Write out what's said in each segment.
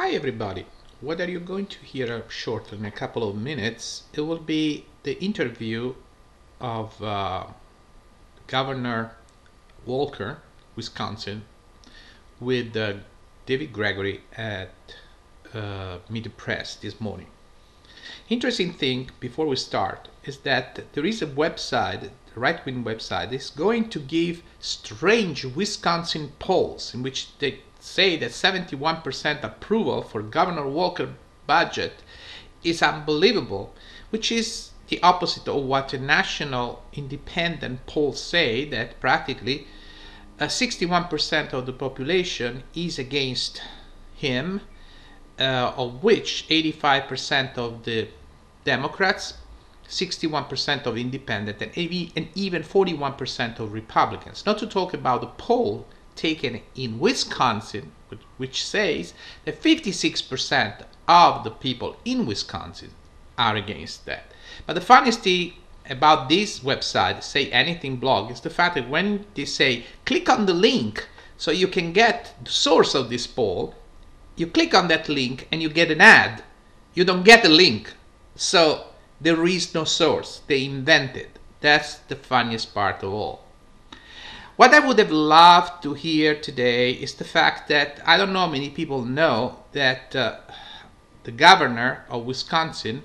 Hi everybody. What are you going to hear shortly in a couple of minutes? It will be the interview of Governor Walker, Wisconsin, with David Gregory at Meet the Press this morning. Interesting thing before we start is that there is a website, the right-wing website, is going to give strange Wisconsin polls in which they say that 71% approval for Governor Walker's budget is unbelievable, which is the opposite of what the national independent polls say, that practically 61% of the population is against him, of which 85% of the Democrats, 61% of independent, and even 41% of Republicans. Not to talk about the poll taken in Wisconsin, which says that 56% of the people in Wisconsin are against that. But the funniest thing about this website, Say Anything blog, is the fact that when they say click on the link so you can get the source of this poll, you click on that link and you get an ad. You don't get a link. So there is no source. They invented. That's the funniest part of all. What I would have loved to hear today is the fact that I don't know many people know that the governor of Wisconsin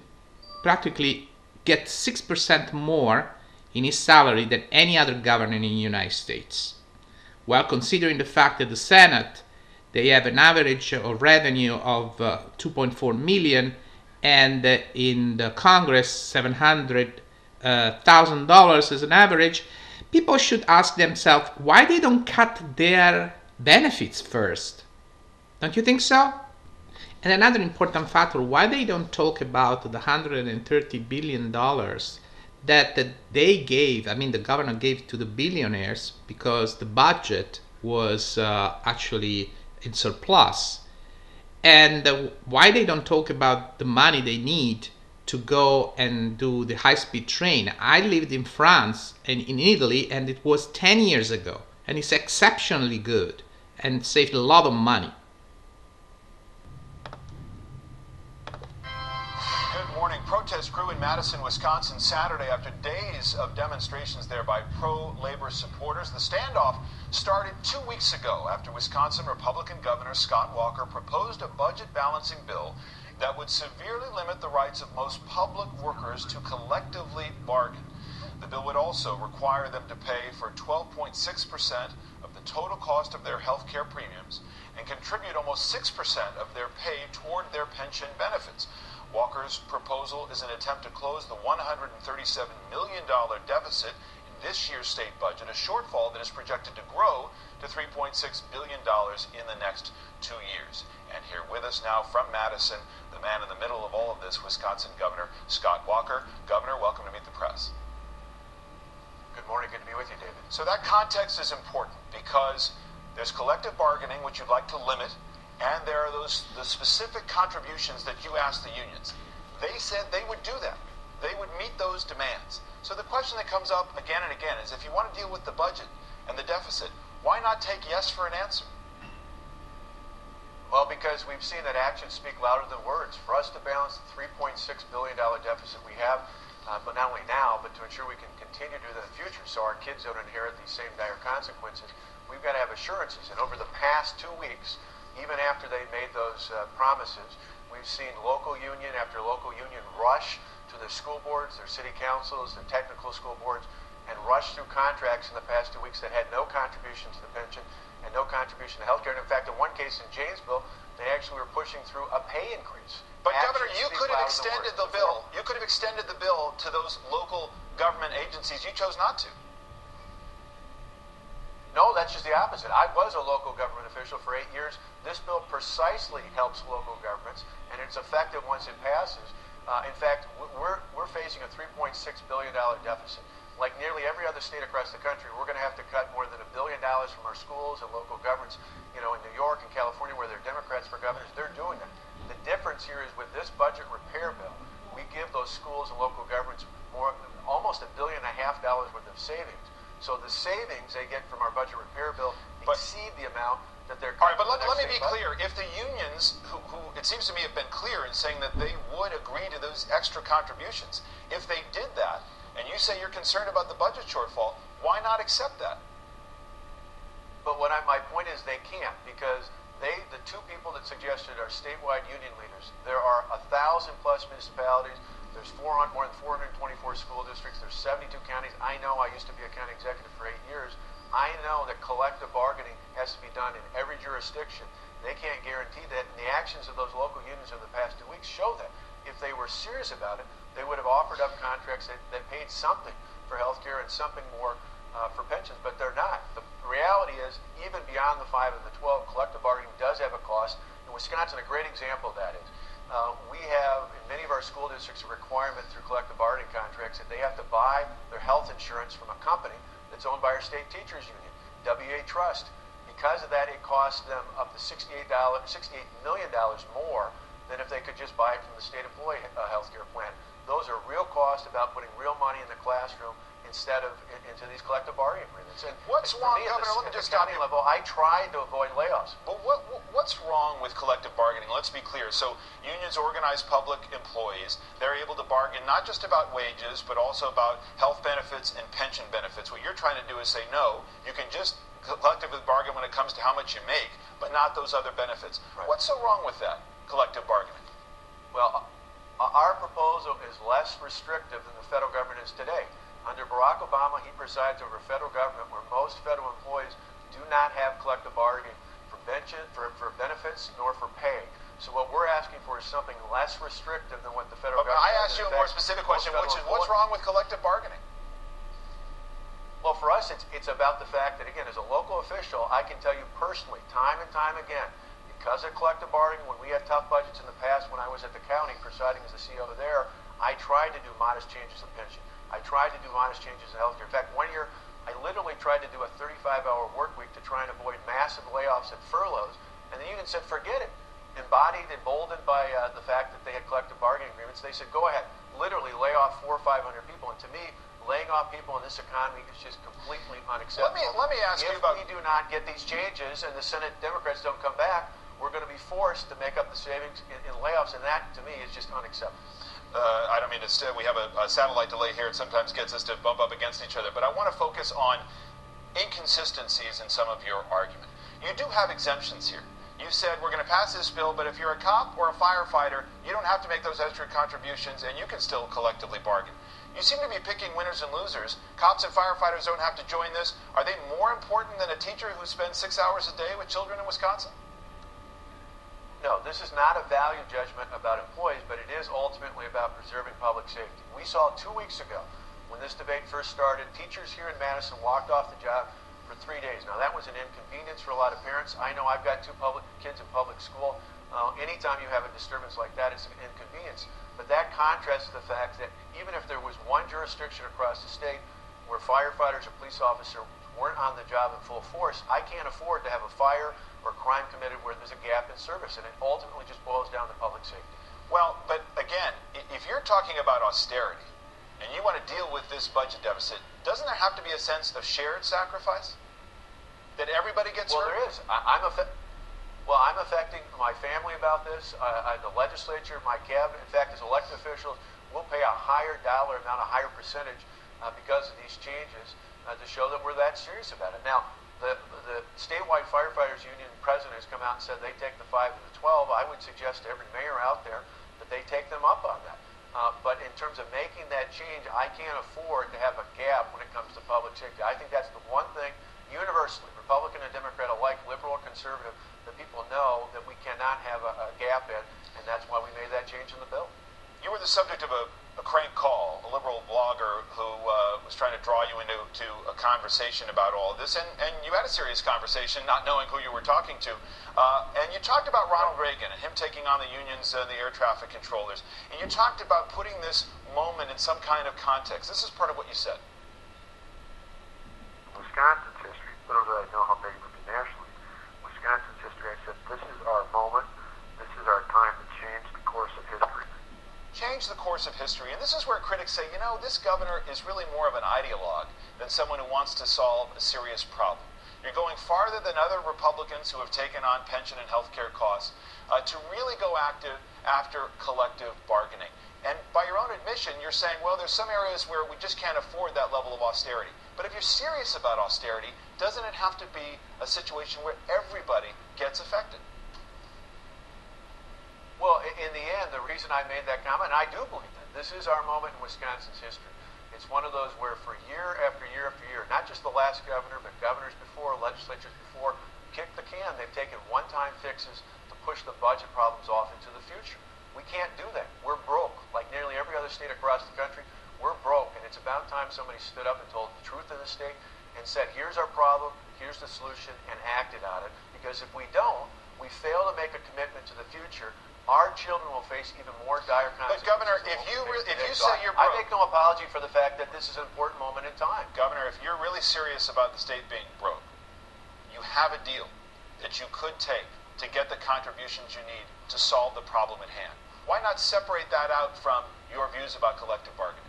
practically gets 6% more in his salary than any other governor in the United States. Well, considering the fact that the Senate, they have an average of revenue of 2.4 million, and in the Congress, $700,000 as an average, people should ask themselves why they don't cut their benefits first. Don't you think so? And another important factor, why they don't talk about the $130 billion that they gave, the governor gave to the billionaires because the budget was actually in surplus. And why they don't talk about the money they need to go and do the high-speed train. I lived in France and in Italy, and it was 10 years ago, and it's exceptionally good and saved a lot of money. Good morning. Protests grew in Madison, Wisconsin Saturday after days of demonstrations there by pro-labor supporters. The standoff started 2 weeks ago after Wisconsin Republican Governor Scott Walker proposed a budget balancing bill that would severely limit the rights of most public workers to collectively bargain. The bill would also require them to pay for 12.6% of the total cost of their health care premiums and contribute almost 6% of their pay toward their pension benefits. Walker's proposal is an attempt to close the $137 million deficit in this year's state budget, a shortfall that is projected to grow to $3.6 billion in the next 2 years. And here with us now from Madison, the man in the middle of all of this, Wisconsin Governor Scott Walker. Governor, welcome to Meet the Press. Good morning. Good to be with you, David. So that context is important because there's collective bargaining, which you'd like to limit, and there are the specific contributions that you asked the unions. They said they would do that. They would meet those demands. So the question that comes up again and again is, if you want to deal with the budget and the deficit, why not take yes for an answer? Well, because we've seen that actions speak louder than words. For us to balance the $3.6 billion deficit we have, but not only now, but to ensure we can continue to do that in the future so our kids don't inherit these same dire consequences, we've got to have assurances. And over the past 2 weeks, even after they made those promises, we've seen local union after local union rush to their school boards, their city councils, their technical school boards, and rush through contracts in the past 2 weeks that had no contribution to the pension and no contribution to health care. And in fact, in one case in Janesville, they actually were pushing through a pay increase. But Governor, you could have extended the bill. You could have extended the bill to those local government agencies. You chose not to. No, that's just the opposite. I was a local government official for 8 years. This bill precisely helps local governments, and it's effective once it passes. In fact, we're facing a $3.6 billion deficit. Like nearly every other state across the country, we're going to have to cut more than $1 billion from our schools and local governments. You know, in New York and California, where they're Democrats for governors, they're doing that. The difference here is with this budget repair bill, we give those schools and local governments almost $1.5 billion worth of savings. So the savings they get from our budget repair bill exceed the amount that they're. All right, but let me be clear. If the unions who seems to me have been clear in saying that they would agree to those extra contributions. If they did that, and you say you're concerned about the budget shortfall, why not accept that? But my point is they can't, because the two people that suggested are statewide union leaders. There are 1,000 plus municipalities. There's more than 424 school districts. There's 72 counties. I know, I used to be a county executive for 8 years. I know that collective bargaining has to be done in every jurisdiction. They can't guarantee that, and the actions of those local unions over the past 2 weeks show that. If they were serious about it, they would have offered up contracts that paid something for health care and something more for pensions, but they're not. The reality is, even beyond the 5 and the 12, collective bargaining does have a cost. In Wisconsin, a great example of that is we have, in many of our school districts, a requirement through collective bargaining contracts that they have to buy their health insurance from a company that's owned by our state teachers union, WA Trust. Because of that, it costs them up to $68 million more than if they could just buy it from the state employee health care plan. Those are real costs about putting real money in the classroom instead of into these collective bargaining agreements. And what's wrong, Governor? Let me just stop you. Level, I tried to avoid layoffs. But what's wrong with collective bargaining? Let's be clear. So unions organize public employees. They're able to bargain not just about wages, but also about health benefits and pension benefits. What you're trying to do is say, no, you can just collectively bargain when it comes to how much you make, but not those other benefits. Right. What's so wrong with that, collective bargaining? Well, our proposal is less restrictive than the federal government is today. Under Barack Obama, he presides over a federal government where most federal employees do not have collective bargaining for benefits nor for pay. So what we're asking for is something less restrictive than what the federal government I asked you a more specific question, which is what's wrong with collective bargaining? Well, for us, it's about the fact that, again, as a local official, I can tell you personally, time and time again, because of collective bargaining, when we had tough budgets in the past, when I was at the county presiding as the CEO there, I tried to do modest changes in pension. I tried to do modest changes in healthcare. In fact, one year, I literally tried to do a 35-hour work week to try and avoid massive layoffs and furloughs, and the union said, forget it. Embodied, emboldened by the fact that they had collective bargaining agreements, they said, go ahead, literally lay off 400 or 500 people. And to me, laying off people in this economy is just completely unacceptable. Let me ask you about... If we do not get these changes and the Senate Democrats don't come back, we're going to be forced to make up the savings in layoffs, and that, to me, is just unacceptable. I don't mean to we have a satellite delay here. It sometimes gets us to bump up against each other, but I want to focus on inconsistencies in some of your argument. You do have exemptions here. You said we're going to pass this bill, but if you're a cop or a firefighter, you don't have to make those extra contributions, and you can still collectively bargain. You seem to be picking winners and losers. Cops and firefighters don't have to join this. Are they more important than a teacher who spends 6 hours a day with children in Wisconsin? No, this is not a value judgment about employees, but it is ultimately about preserving public safety. We saw 2 weeks ago, when this debate first started, teachers here in Madison walked off the job for 3 days. Now, that was an inconvenience for a lot of parents. I know I've got 2 kids in public school. Anytime you have a disturbance like that, it's an inconvenience. But that contrasts the fact that even if there was one jurisdiction across the state where firefighters or police officers weren't on the job in full force, I can't afford to have a fire or crime committed where there's a gap in service, and it ultimately just boils down to public safety. Well, but again, if you're talking about austerity and you want to deal with this budget deficit, doesn't there have to be a sense of shared sacrifice? That everybody gets hurt? Well, there is. I'm affecting my family about this, the legislature, my cabinet. In fact, as elected officials, we'll pay a higher dollar amount, a higher percentage because of these changes to show that we're that serious about it. Now, the statewide firefighters union president has come out and said they take the 5 and the 12. I would suggest to every mayor out there that they take them up on that. But in terms of making that change, I can't afford to have a gap when it comes to public safety. I think that's the one thing universally, Republican and Democrat alike, liberal or conservative, that people know that we cannot have a gap in, and that's why we made that change in the bill. You were the subject of a crank call, a liberal blogger who was trying to draw you into a conversation about all of this, and you had a serious conversation, not knowing who you were talking to, and you talked about Ronald Reagan and him taking on the unions and the air traffic controllers, and you talked about putting this moment in some kind of context. This is part of what you said. Wisconsin's history, little did I know how big it would be nationally. Wisconsin's history, I said, this is our moment, this is our time to change the course of history. Change the course of history, and this is where critics say, you know, this governor is really more of an ideologue than someone who wants to solve a serious problem. You're going farther than other Republicans who have taken on pension and health care costs. to really go active after collective bargaining. And by your own admission, you're saying, well, there's some areas where we just can't afford that level of austerity. But if you're serious about austerity, doesn't it have to be a situation where everybody gets affected? Well, in the end, the reason I made that comment, and I do believe that, this is our moment in Wisconsin's history. It's one of those where for year after year after year, not just the last governor, but governors before, legislatures before, kicked the can. They've taken one-time fixes to push the budget problems off into the future. We can't do that. We're broke. Like nearly every other state across the country, we're broke. And it's about time somebody stood up and told the truth in the state and said, here's our problem, here's the solution, and acted on it. Because if we don't, we fail to make a commitment to the future, our children will face even more dire consequences. But Governor, if you say you're broke, I make no apology for the fact that this is an important moment in time. Governor, if you're really serious about the state being broke, you have a deal that you could take to get the contributions you need to solve the problem at hand. Why not separate that out from your views about collective bargaining?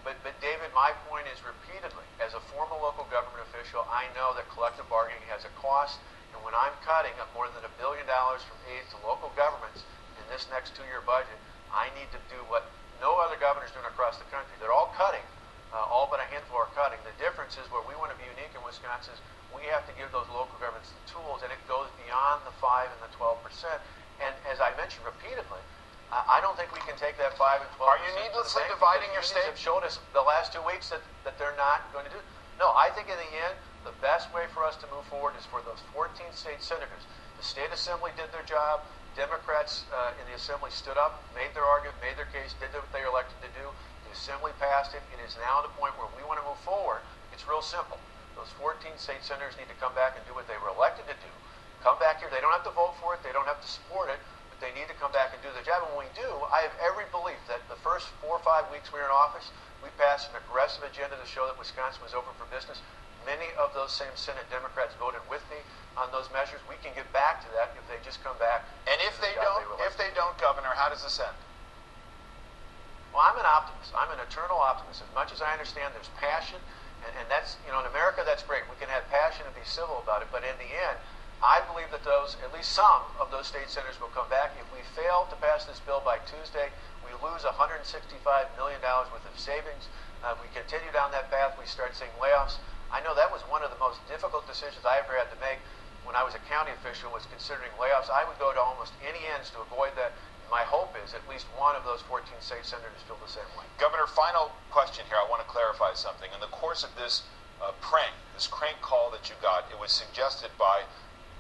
But David, my point is repeatedly, as a former local government official, I know that collective bargaining has a cost. And when I'm cutting up more than $1 billion from aid to local governments in this next 2-year budget, I need to do what no other governor is doing across the country. They're all cutting. All but a handful are cutting. The difference is where we want to be unique in Wisconsin is we have to give those local governments the tools, and it goes beyond the 5 and the 12%. And as I mentioned repeatedly, I don't think we can take that 5 and 12%. Are you needlessly dividing your state? Have showed us the last 2 weeks that they're not going to do. No, I think in the end, the best way for us to move forward is for those 14 state senators. The state assembly did their job. Democrats in the assembly stood up, made their argument, made their case, did what they were elected to do. The assembly passed it. It is now at the point where we want to move forward. It's real simple. Those 14 state senators need to come back and do what they were elected to do. Come back here. They don't have to vote for it. They don't have to support it. But they need to come back and do their job. And when we do, I have every belief that the first 4 or 5 weeks we were in office, we passed an aggressive agenda to show that Wisconsin was open for business. Many of those same Senate Democrats voted with me on those measures. We can get back to that if they just come back. And if they don't, Governor, how does this end? Well, I'm an optimist. I'm an eternal optimist. As much as I understand there's passion, and that's, in America, that's great. We can have passion and be civil about it. But in the end, I believe that at least some of those state senators will come back. If we fail to pass this bill by Tuesday, we lose $165 million worth of savings. We continue down that path, we start seeing layoffs. I know that was one of the most difficult decisions I ever had to make when I was a county official, was considering layoffs. I would go to almost any ends to avoid that. My hope is at least one of those 14 state senators feel the same way. Governor, final question here. I want to clarify something. In the course of this this crank call that you got, it was suggested by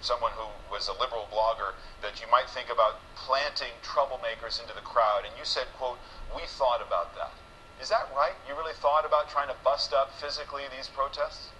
someone who was a liberal blogger that you might think about planting troublemakers into the crowd. And you said, quote, "We thought about that." Is that right? You really thought about trying to bust up physically these protests?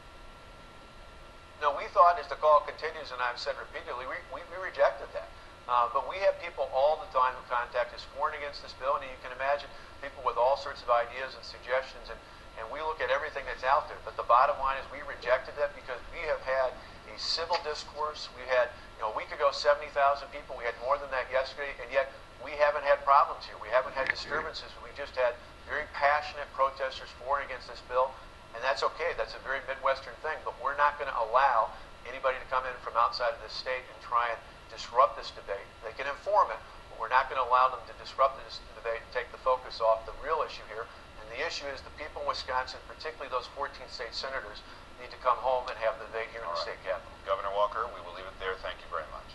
No, we thought, as the call continues, and I've said repeatedly, we rejected that. But we have people all the time who contact us for and against this bill, and you can imagine people with all sorts of ideas and suggestions, and we look at everything that's out there. But the bottom line is we rejected that because we have had a civil discourse. We had, a week ago, 70,000 people. We had more than that yesterday, and yet we haven't had problems here. We haven't had disturbances. We just had very passionate protesters for and against this bill, and that's okay. That's a very Midwestern thing, but we're not going to allow anybody to come in from outside of this state and try and disrupt this debate. They can inform it, but we're not going to allow them to disrupt this debate and take the focus off the real issue here. And the issue is the people in Wisconsin, particularly those 14 state senators, need to come home and have the debate here in the state capitol. Governor Walker, we will leave it there. Thank you very much.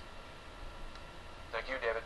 Thank you, David.